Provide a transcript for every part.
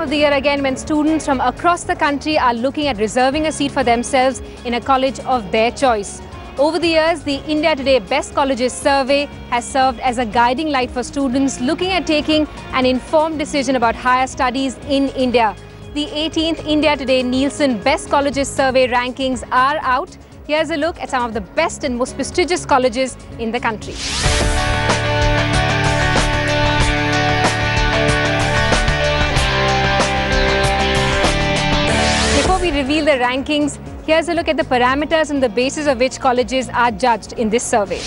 of the year again when students from across the country are looking at reserving a seat for themselves in a college of their choice. Over the years, the India Today Best Colleges survey has served as a guiding light for students looking at taking an informed decision about higher studies in India. The 18th India Today Nielsen Best Colleges survey rankings are out. Here's a look at some of the best and most prestigious colleges in the country. Before we reveal the rankings, here's a look at the parameters on the basis of which colleges are judged in this survey.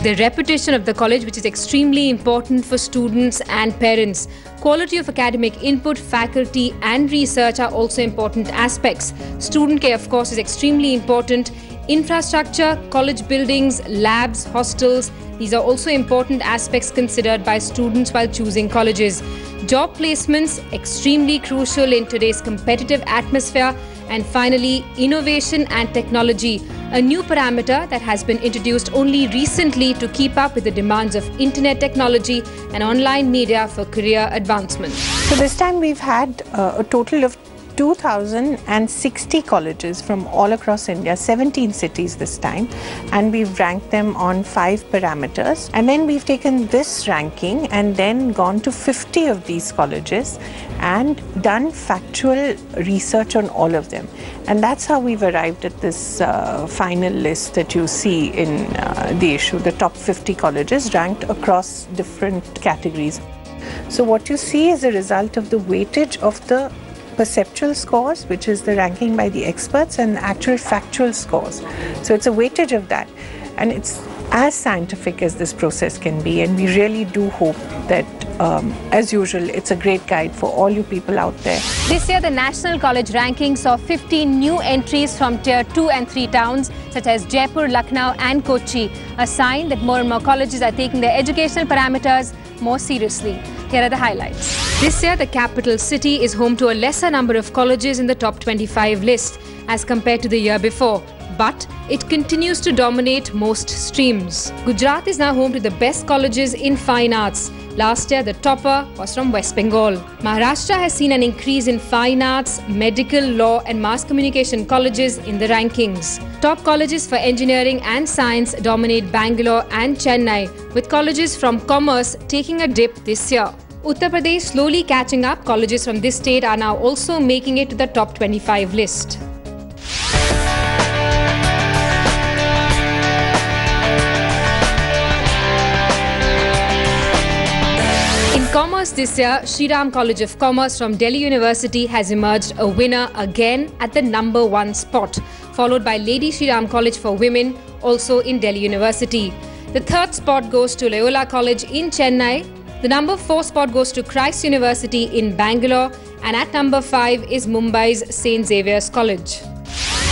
The reputation of the college, which is extremely important for students and parents. Quality of academic input, faculty and research are also important aspects. Student care, of course, is extremely important. Infrastructure, college buildings, labs, hostels, these are also important aspects considered by students while choosing colleges. Job placements, extremely crucial in today's competitive atmosphere. And finally, innovation and technology, a new parameter that has been introduced only recently to keep up with the demands of internet technology and online media for career advancement. So this time we've had a total of 2,060 colleges from all across India, 17 cities this time, and we've ranked them on 5 parameters. And then we've taken this ranking and then gone to 50 of these colleges and done factual research on all of them. And that's how we've arrived at this final list that you see in the issue, the top 50 colleges ranked across different categories. So what you see is a result of the weightage of the perceptual scores, which is the ranking by the experts, and actual factual scores. So it's a weightage of that, and it's as scientific as this process can be, and we really do hope that as usual, it's a great guide for all you people out there. This year, the National College Ranking saw 15 new entries from Tier 2 and 3 towns such as Jaipur, Lucknow and Kochi, a sign that more and more colleges are taking their educational parameters more seriously. Here are the highlights. This year, the capital city is home to a lesser number of colleges in the top 25 list as compared to the year before. But it continues to dominate most streams. Gujarat is now home to the best colleges in fine arts. Last year, the topper was from West Bengal. Maharashtra has seen an increase in fine arts, medical, law and mass communication colleges in the rankings. Top colleges for engineering and science dominate Bangalore and Chennai, with colleges from commerce taking a dip this year. Uttar Pradesh slowly catching up. Colleges from this state are now also making it to the top 25 list. Commerce this year, Shriram College of Commerce from Delhi University has emerged a winner again at the #1 spot, followed by Lady Shriram College for Women, also in Delhi University. The 3rd spot goes to Loyola College in Chennai. The #4 spot goes to Christ University in Bangalore, and at #5 is Mumbai's St. Xavier's College.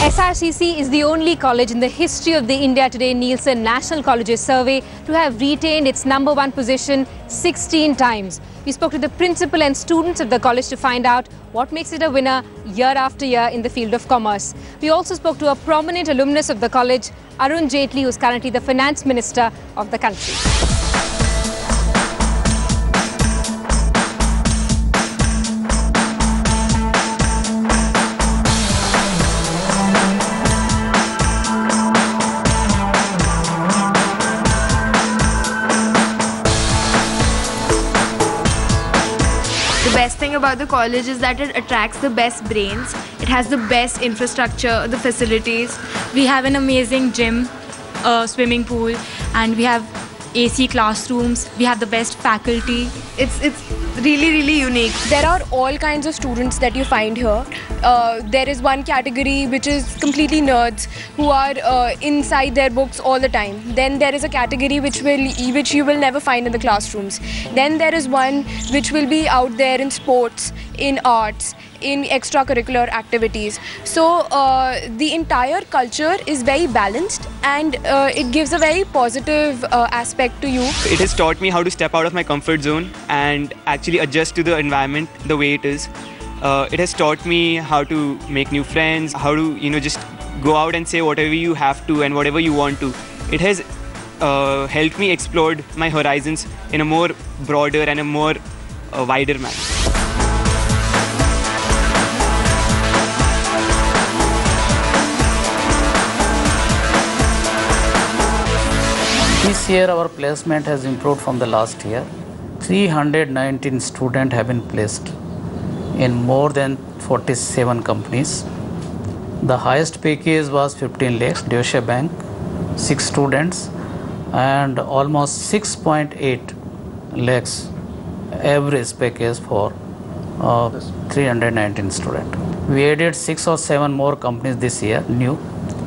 SRCC is the only college in the history of the India Today Nielsen National Colleges Survey to have retained its #1 position 16 times. We spoke to the principal and students of the college to find out what makes it a winner year after year in the field of commerce. We also spoke to a prominent alumnus of the college, Arun Jaitley, who is currently the finance minister of the country. The best thing about the college is that it attracts the best brains. It has the best infrastructure, the facilities. We have an amazing gym, swimming pool, and we have AC classrooms. We have the best faculty. It's really unique. There are all kinds of students that you find here. There is one category which is completely nerds who are inside their books all the time. Then there is a category which you will never find in the classrooms. Then there is one which will be out there in sports, in arts, in extracurricular activities. So the entire culture is very balanced, and it gives a very positive aspect to you. It has taught me how to step out of my comfort zone and actually adjust to the environment the way it is. It has taught me how to make new friends, how to just go out and say whatever you have to and whatever you want to. It has helped me explore my horizons in a more broader and a more a wider manner. This year our placement has improved from the last year. 319 students have been placed in more than 47 companies. The highest package was 15 lakhs, Deutsche Bank, 6 students, and almost 6.8 lakhs average package for 319 students. We added 6 or 7 more companies this year, new,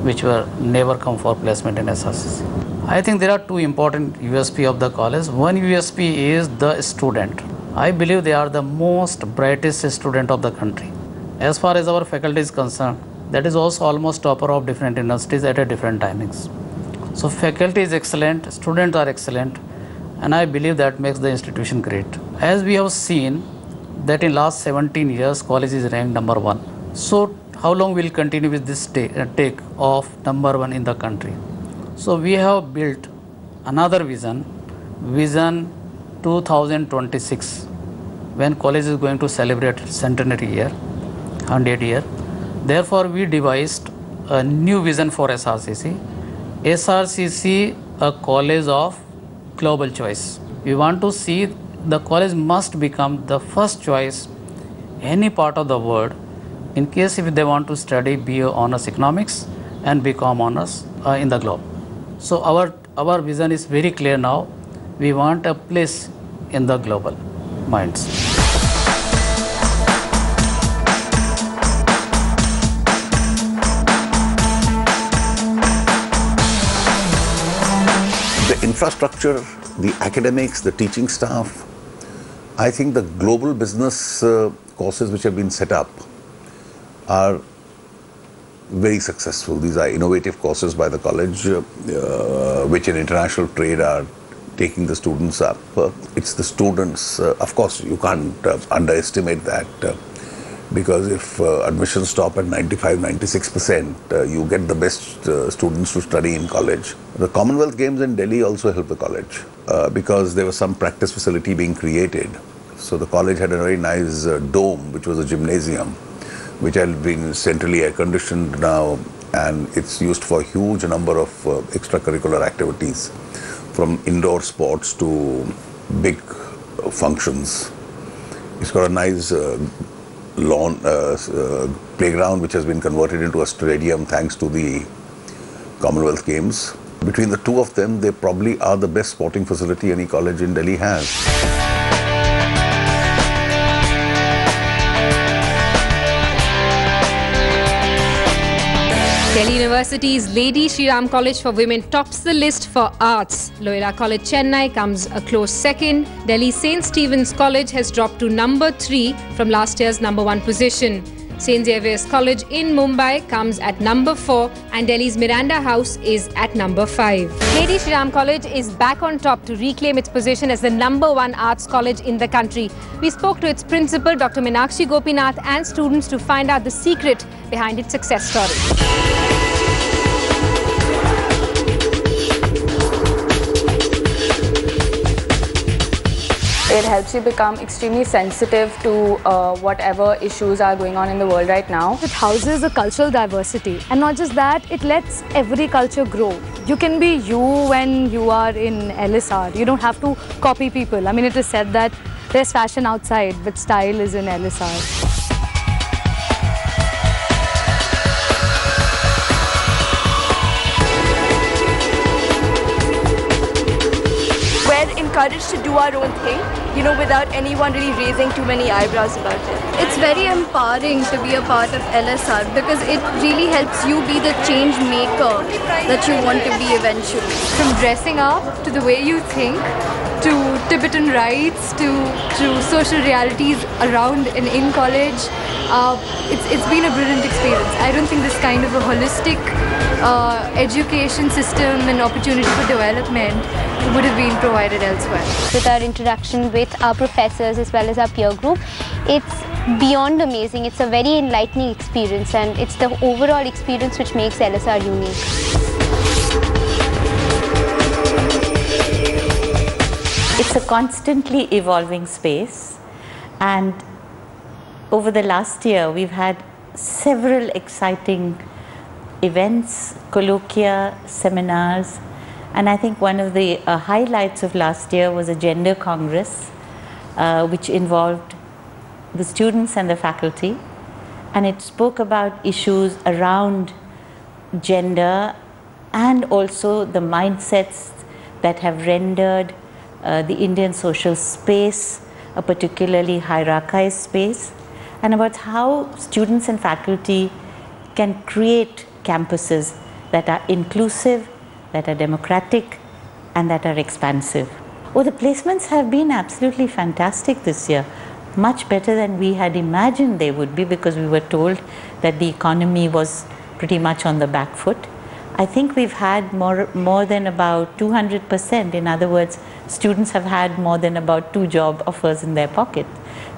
which were never come for placement in SRCC. I think there are 2 important USP of the college. One USP is the student. I believe they are the most brightest student of the country. As far as our faculty is concerned, that is also almost topper of different universities at a different timings. So faculty is excellent, students are excellent, and I believe that makes the institution great. As we have seen that in last 17 years, college is ranked number 1. So how long will continue with this take of number 1 in the country? So we have built another vision 2026, when college is going to celebrate centenary year, 100 year. Therefore, we devised a new vision for SRCC. SRCC, a college of global choice. We want to see the college must become the first choice any part of the world in case if they want to study BA Honours Economics and BCom Honours in the globe. So our vision is very clear now. We want a place in the global minds. The infrastructure, the academics, the teaching staff, I think the global business courses which have been set up are very successful. These are innovative courses by the college, which in international trade are taking the students up. It's the students, of course, you can't underestimate that, because if admissions stop at 95-96%, you get the best students to study in college. The Commonwealth Games in Delhi also helped the college, because there was some practice facility being created. So the college had a very nice dome, which was a gymnasium, which had been centrally air-conditioned now, and it's used for a huge number of extracurricular activities, from indoor sports to big functions. It's got a nice lawn, playground, which has been converted into a stadium thanks to the Commonwealth Games. Between the two of them, they probably are the best sporting facility any college in Delhi has. Delhi University's Lady Shri Ram College for Women tops the list for arts. Loyola College Chennai comes a close second. Delhi St. Stephen's College has dropped to number 3 from last year's number 1 position. St. Xavier's College in Mumbai comes at number 4 and Delhi's Miranda House is at number 5. Lady Shri Ram College is back on top to reclaim its position as the number 1 arts college in the country. We spoke to its principal, Dr. Meenakshi Gopinath, and students to find out the secret behind its success story. It helps you become extremely sensitive to whatever issues are going on in the world right now. It houses a cultural diversity, and not just that, it lets every culture grow. You can be you when you are in LSR. You don't have to copy people. I mean, it is said that there's fashion outside, but style is in LSR. Encouraged to do our own thing, without anyone really raising too many eyebrows about it. It's very empowering to be a part of LSR because it really helps you be the change maker that you want to be eventually. From dressing up to the way you think, to Tibetan rites, to social realities around and in college, it's been a brilliant experience. I don't think this kind of a holistic education system and opportunity for development would have been provided elsewhere. With our interaction with our professors as well as our peer group, it's beyond amazing. It's a very enlightening experience, and it's the overall experience which makes LSR unique. It's a constantly evolving space. And over the last year, we've had several exciting events, colloquia, seminars, and I think one of the highlights of last year was a gender congress, which involved the students and the faculty, and it spoke about issues around gender and also the mindsets that have rendered the Indian social space a particularly hierarchized space, and about how students and faculty can create campuses that are inclusive, that are democratic, and that are expansive. Oh, the placements have been absolutely fantastic this year, much better than we had imagined they would be, because we were told that the economy was pretty much on the back foot. I think we've had more than about 200%. In other words, students have had more than about 2 job offers in their pocket.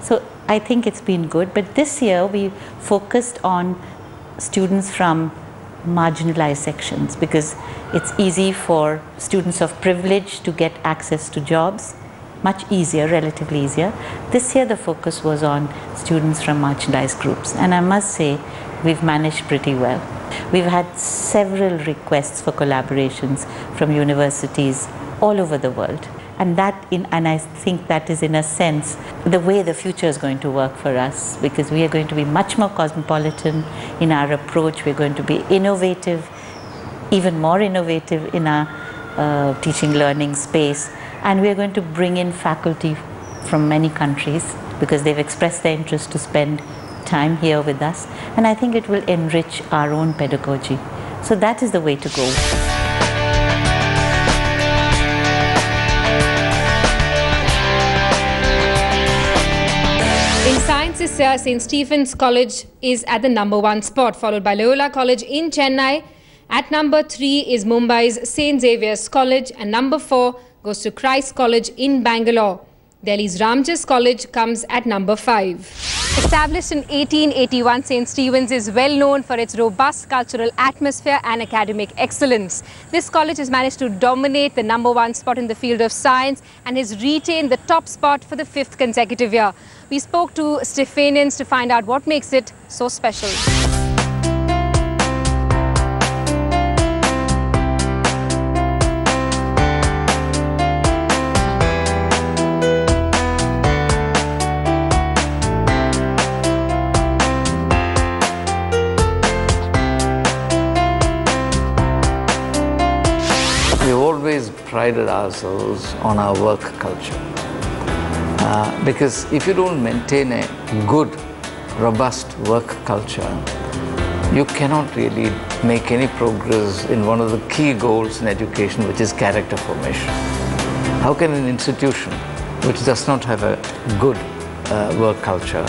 So I think it's been good. But this year we focused on students from marginalized sections, because it's easy for students of privilege to get access to jobs, much easier, relatively easier. This year the focus was on students from marginalized groups, and I must say we've managed pretty well. We've had several requests for collaborations from universities all over the world, and I think that is, in a sense, the way the future is going to work for us, because we are going to be much more cosmopolitan in our approach. We're going to be innovative, even more innovative in our teaching learning space, and we are going to bring in faculty from many countries because they've expressed their interest to spend time here with us, and I think it will enrich our own pedagogy. So that is the way to go. In science this year, St. Stephen's College is at the #1 spot, followed by Loyola College in Chennai. At #3 is Mumbai's St. Xavier's College, and #4 goes to Christ College in Bangalore. Delhi's Ramjas College comes at #5. Established in 1881, St. Stephen's is well known for its robust cultural atmosphere and academic excellence. This college has managed to dominate the #1 spot in the field of science and has retained the top spot for the 5th consecutive year. We spoke to Stephanians to find out what makes it so special. Always prided ourselves on our work culture, because if you don't maintain a good, robust work culture, you cannot really make any progress in one of the key goals in education, which is character formation. How can an institution which does not have a good work culture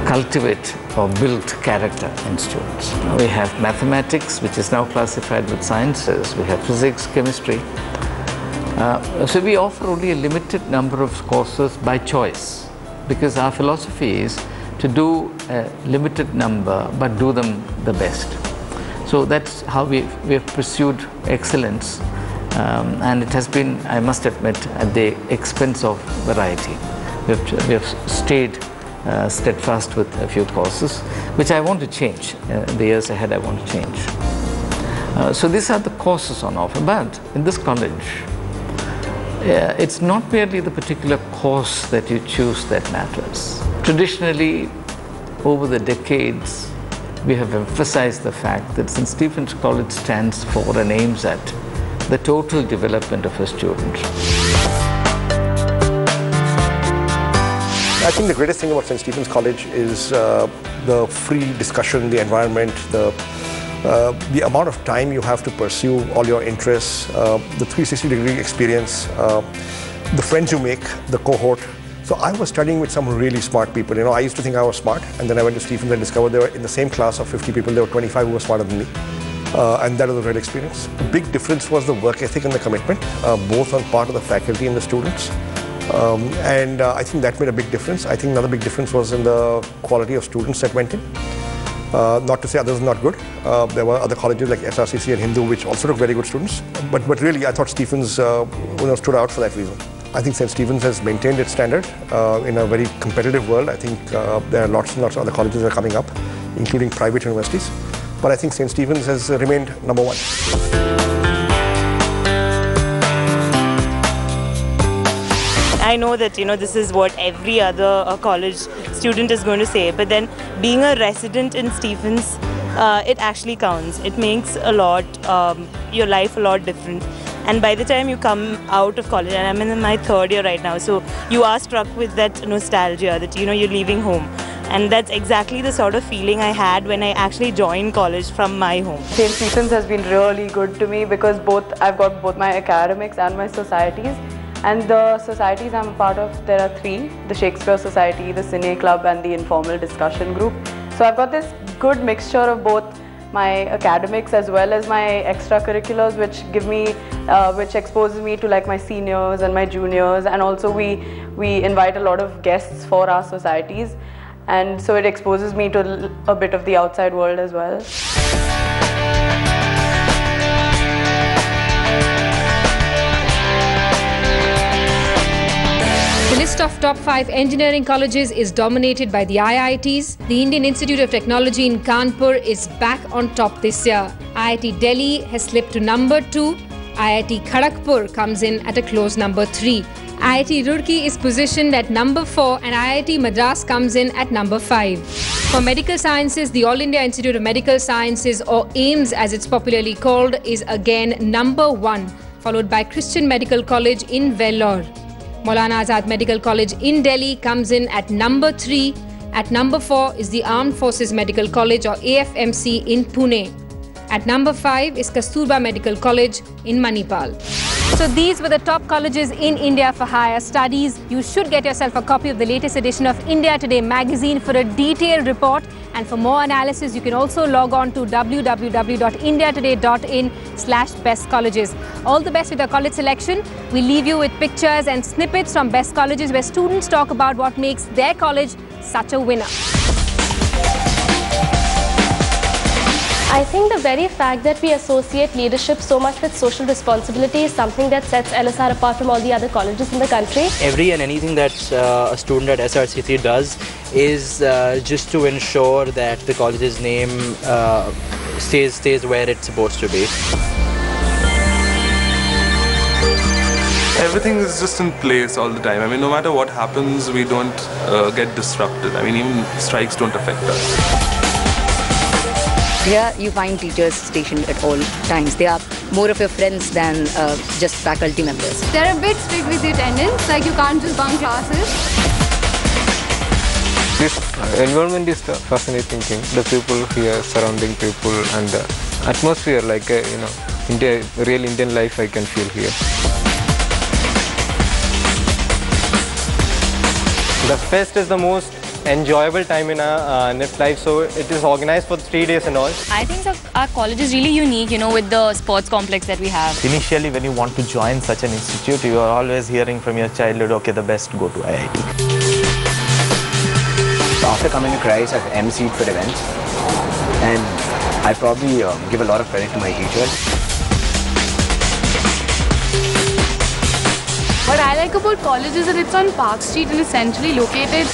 cultivate or build character in students? We have mathematics, which is now classified with sciences. We have physics, chemistry. So we offer only a limited number of courses by choice, because our philosophy is to do a limited number but do them the best. So that's how we have pursued excellence, and it has been, I must admit, at the expense of variety. We have stayed steadfast with a few courses, which I want to change. The years ahead I want to change. So these are the courses on offer, but in this college, it's not merely the particular course that you choose that matters. Traditionally, over the decades, we have emphasized the fact that St. Stephen's College stands for and aims at the total development of a student. I think the greatest thing about St. Stephen's College is the free discussion, the environment, the amount of time you have to pursue all your interests, the 360-degree experience, the friends you make, the cohort. So I was studying with some really smart people. You know, I used to think I was smart, and then I went to Stephen's and discovered they were in the same class of 50 people. There were 25 who were smarter than me. And that was a real experience. The big difference was the work ethic and the commitment, both on part of the faculty and the students. I think that made a big difference. I think another big difference was in the quality of students that went in. Not to say others are not good. There were other colleges like SRCC and Hindu which also took very good students. But really, I thought Stephen's stood out for that reason. I think St. Stephen's has maintained its standard in a very competitive world. I think there are lots and lots of other colleges that are coming up, including private universities. But I think St. Stephen's has remained number one. I know that, this is what every other college student is going to say, but then being a resident in Stephen's, it actually counts. It makes a lot, your life a lot different. And by the time you come out of college, and I'm in my 3rd year right now, so you are struck with that nostalgia that, you're leaving home. And that's exactly the sort of feeling I had when I actually joined college from my home. St. Stephen's has been really good to me because I've got both my academics and my societies. And the societies I'm a part of, there are 3, the Shakespeare Society, the Cine Club and the Informal Discussion Group. So I've got this good mixture of both my academics as well as my extracurriculars, which give me, which exposes me to like my seniors and my juniors, and also we invite a lot of guests for our societies, and so it exposes me to a bit of the outside world as well. The list of top 5 engineering colleges is dominated by the IITs. The Indian Institute of Technology in Kanpur is back on top this year. Iit Delhi has slipped to number 2. Iit Kharagpur comes in at a close number 3. Iit Roorkee is positioned at number 4 and Iit Madras comes in at number 5. For medical sciences, the All India Institute of Medical Sciences, or AIIMS as it's popularly called, is again number 1, followed by Christian Medical College in Vellore. Maulana Azad Medical College in Delhi comes in at number 3. At number 4 is the Armed Forces Medical College, or AFMC, in Pune. At number 5 is Kasturba Medical College in Manipal. So these were the top colleges in India for higher studies. You should get yourself a copy of the latest edition of India Today magazine for a detailed report. And for more analysis, you can also log on to www.indiatoday.in/best colleges. All the best with your college selection. We leave you with pictures and snippets from best colleges where students talk about what makes their college such a winner. I think the very fact that we associate leadership so much with social responsibility is something that sets LSR apart from all the other colleges in the country. Every and anything that a student at SRCC does is just to ensure that the college's name stays where it's supposed to be. Everything is just in place all the time. I mean, no matter what happens, we don't get disrupted. I mean, even strikes don't affect us. Here you find teachers stationed at all times. They are more of your friends than just faculty members. They're a bit strict with the attendance, like you can't just bunk classes. This environment is the fascinating thing. The people here, surrounding people, and the atmosphere, like real Indian life I can feel here. The fest is the most enjoyable time in our NIFT life, so it is organized for 3 days and all. I think our college is really unique, with the sports complex that we have. Initially, when you want to join such an institute, you are always hearing from your childhood, okay, the best go to IIT. So after coming to Christ, I've emceed for events, and I probably give a lot of credit to my teachers. What I like about college is that it's on Park Street and is centrally located.